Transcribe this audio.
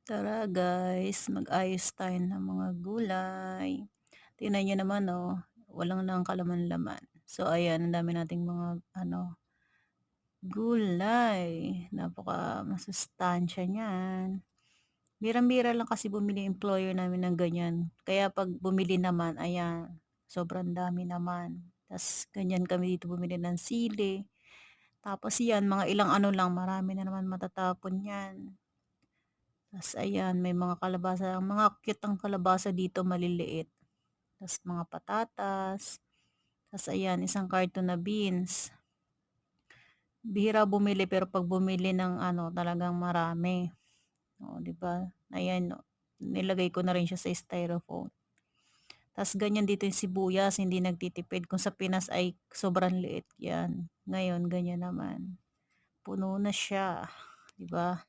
Tara guys, mag-ayos tayo ng mga gulay. Tingnan niyo naman oh, walang ng kalaman-laman. So ayan, ang dami nating mga gulay. Napaka masustansya niyan. Birang-bira lang kasi bumili yung employer namin ng ganyan. Kaya 'pag bumili naman, ayan, sobrang dami naman. Tas ganyan kami dito bumili ng sili. Tapos yan, mga ilang ano lang, marami na naman matatapon yan. Tas ayan, may mga kalabasa, ang mga cute ang kalabasa dito maliliit. Tas mga patatas, tas ayan, isang karton na beans. Bihira bumili pero 'pag bumili ng ano, talagang marami. Oh, 'di ba? Ayan, oh, nilagay ko na rin siya sa styrofoam. Tas ganyan dito yung sibuyas, hindi nagtitipid. Kung sa Pinas ay sobrang liit 'yan. Ngayon ganyan naman, puno na siya, 'di ba?